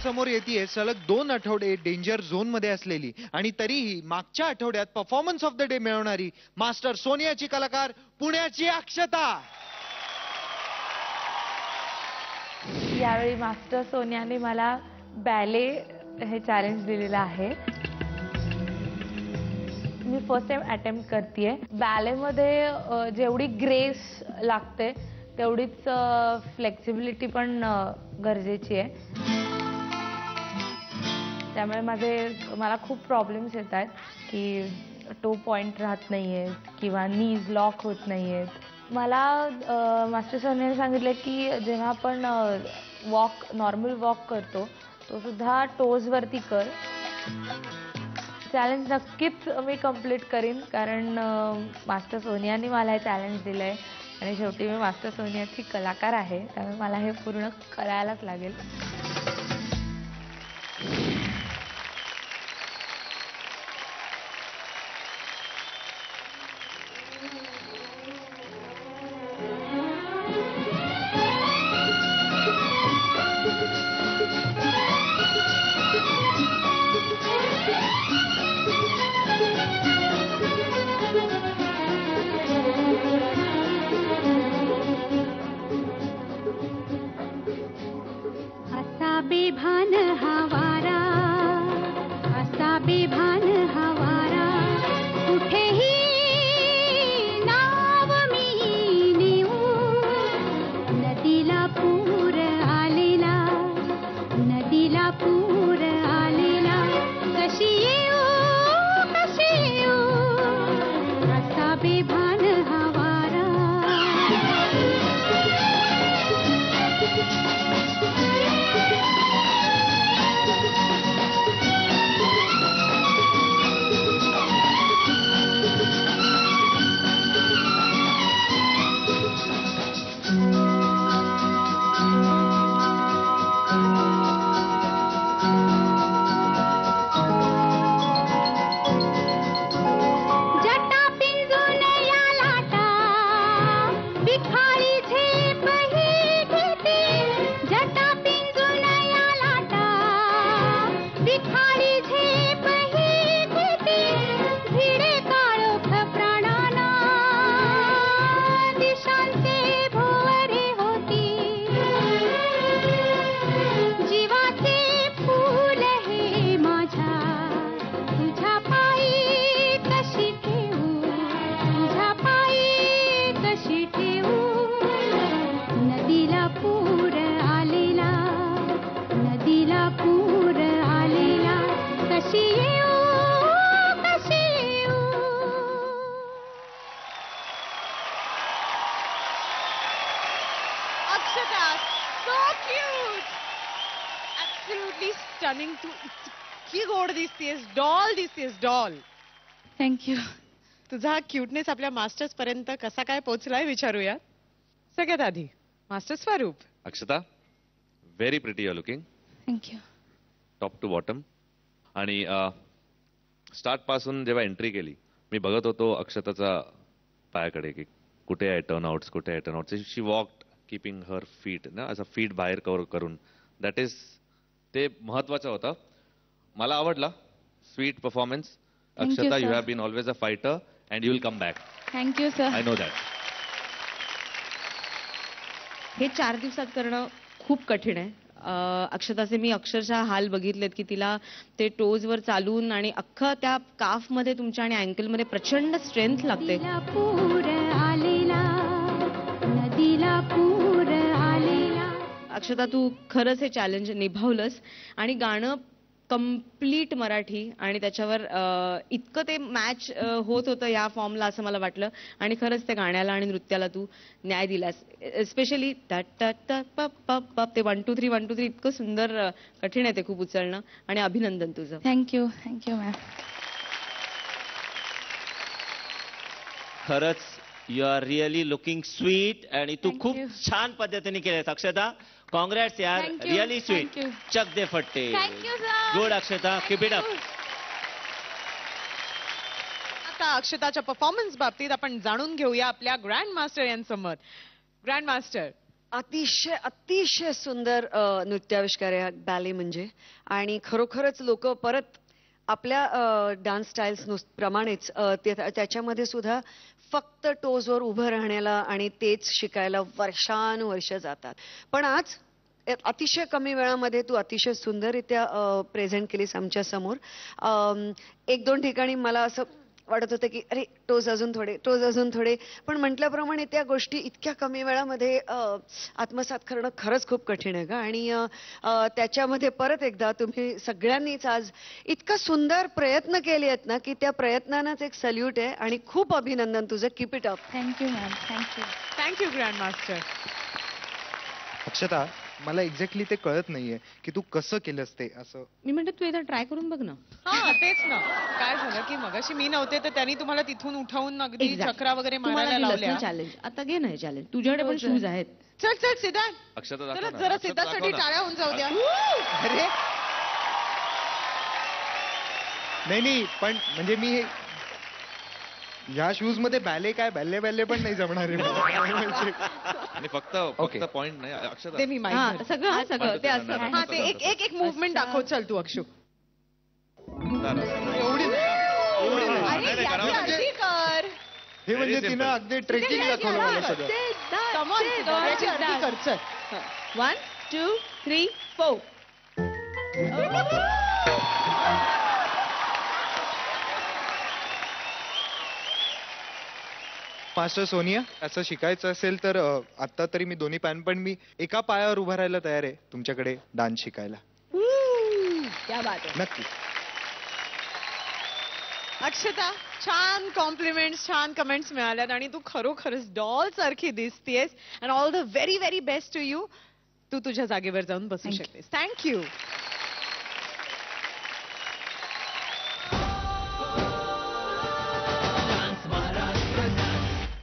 समोर येते सलग 2 आठवडे डेंजर झोन मध्ये असलेली आणि तरीही मागच्या आठवड्यात परफॉर्मन्स ऑफ द डे मिळवणारी मास्टर सोनियाची कलाकार पुण्याची अक्षता. यावेळी मास्टर सोनियाने मला बॅले हे चॅलेंज दिलेलं आहे. मी फर्स्ट टाइम अटेम्प्ट करतेय. बॅलेमध्ये जेवढी ग्रेस लागते तेवढीच फ्लेक्सिबिलिटी पण गरजेची आहे. त्यामुळे मला खूप प्रॉब्लेम्स येत आहेत की टो पॉइंट राहत नाहीये किंवा नीज लॉक होत नाहीयेत. मला मास्टर सोनियाने सांगितलं की जेव्हा आपण नॉर्मल वॉक करतो तो सुद्धा टोज वरती कर. चॅलेंज नक्कीच मी कंप्लीट करीन कारण मास्टर सोनियाने मला हे चॅलेंज दिलंय आणि शेवटी मी मास्टर सोनियाची कलाकार आहे त्यामुळे मला हे पूर्ण करायलाच लागेल. बेभान हवारा असा बेभान हवारा कुठेही नाव मी नेऊ. नदीला पूर आलेला नदीला पूर आलेला कशी येऊ असा बेभान हवारा. Akshata, so cute. Absolutely stunning. तू इतकी गोड दिसतेस, डॉल दिसतेस, डॉल. थँक्यू. तुझा क्यूटनेस आपल्या मास्टर्स पर्यंत कसा काय पोहोचलाय विचारूया. सगळ्यात आधी master Swaroop. Akshata, very pretty you looking. Thank you. Top to bottom. आणि स्टार्ट पासून जेव्हा एंट्री केली मी बघत होतो अक्षताचा पायाकडे की कुठे आहे टर्नआउट्स कुठे आहे टर्नआउट्स. शी वॉक्ड कीपिंग हर फीट ना, असं फीट बाहेर कव्हर करून. दॅट इज ते महत्वाचं होतं. मला आवडला. Sweet performance. Akshata, you have been always a fighter and you will come back. Thank you sir. I know that. हे 4 दिवसात करणं खूप कठीण आहे. अक्षताचे मी अक्षरशः हाल बघितलेत की तिला ते टोजवर चालून आणि अख्खं त्या काफमध्ये तुमच्या आणि अँकलमध्ये प्रचंड स्ट्रेंथ लागते. पूर आलेला नदीला पूर आलेला. अक्षता, तू खरंच हे चॅलेंज निभावलंस आणि गाणं कम्प्लीट मराठी आणि त्याच्यावर इतकं ते मॅच होत होतं या फॉर्मला असं मला वाटलं. आणि खरंच त्या गाण्याला आणि नृत्याला तू न्याय दिलास. स्पेशली ते 1 2 3 1 2 3 इतकं सुंदर. कठीण आहे ते खूप उचलणं. आणि अभिनंदन तुझं. थँक्यू. Thank you ma'am. खरंच you are really looking sweet आणि तू Thank खूप you. छान पद्धतीने केलेस अक्षता. कॉंग्रॅट्स यार. Thank you. Really sweet. Thank you. चक दे फट्टे. Thank you, sir. Good Akshata. Keep it up. आता अक्षताच्या परफॉर्मन्स बाबतीत आपण जाणून घेऊया आपल्या ग्रँड मास्टर यांचं मत. ग्रँड मास्टर, अतिशय अतिशय सुंदर नृत्याविष्कार आहे बॅले म्हणजे. आणि खरोखरच लोक परत आपल्या डान्स स्टाईल्स प्रमाणेच त्याच्यामध्ये सुद्धा फक्त टोजवर उभं राहण्याला आणि तेच शिकायला वर्षानुवर्ष जातात. पण आज अतिशय कमी वेळामध्ये तू अतिशय सुंदररित्या प्रेझेंट केलीस आमच्या समोर. एक दोन ठिकाणी मला असं वाटत होतं की अरे टोज अजून थोडे, पण म्हटल्याप्रमाणे त्या गोष्टी इतक्या कमी वेळामध्ये आत्मसात करणं खरंच खूप कठीण आहे का. आणि त्याच्यामध्ये परत एकदा तुम्ही सगळ्यांनीच आज इतका सुंदर प्रयत्न केले आहेत ना की त्या प्रयत्नांनाच एक सल्यूट आहे आणि खूप अभिनंदन तुझं. Keep it up. Thank you ma'am. Thank you. Thank you grand master. Akshata, मला एक्झॅक्टली ते कळत नाहीये की तू कसं केलंस ते असं. मी म्हणते तू एकदा ट्राय करून बघ ना. हा तेच ना. काय झालं की मगाशी मी नव्हते तर त्यांनी तुम्हाला तिथून उठावून अगदी Exact. चक्रा वगैरे मारायला लावल्या. चॅलेंज आता घे ना हे चॅलेंज. तुझ्याकडे पण शूज आहेत. चल चल सिद्धार्थ, अक्षता चला दाखव ना. जरा अक्षता सिद्धार्थसाठी दाखव ना. टाळ्या होऊन जाऊ द्या. अरे नाही, पण म्हणजे मी हे या शूज मध्ये बॅले पण नाही जमणार आहे मला. आणि फक्त Okay. पॉइंट नाही अक्षता. ते मी माहिती हा झालं. सगळं ते असं. हा ते एक मुवमेंट दाखव. चल तू अक्षु. एवढी नाही. अरे याची अर्धी कर. हे म्हणजे Very तिनं simple. अगदी ट्रेकिंग दाखवलं मला सगळं. Come on, सिद्धार्थ, याची अर्धी कर. चल. 1 2 3 4. मास्टर सोनिया, असं शिकायचं असेल तर आता तरी मी दोन्ही पाय, पण मी एका पायावर उभा राहायला तयार आहे तुमच्याकडे डान्स शिकायला. क्या बात आहे. नक्की. अक्षता, छान कॉम्प्लिमेंट्स, छान कमेंट्स मिळाल्यात आणि तू खरोखरच डॉल सारखी दिसतेस. And all the very very best to you. तू तुझ्या जागेवर जाऊन बसू Thank you. शकतेस. थँक्यू.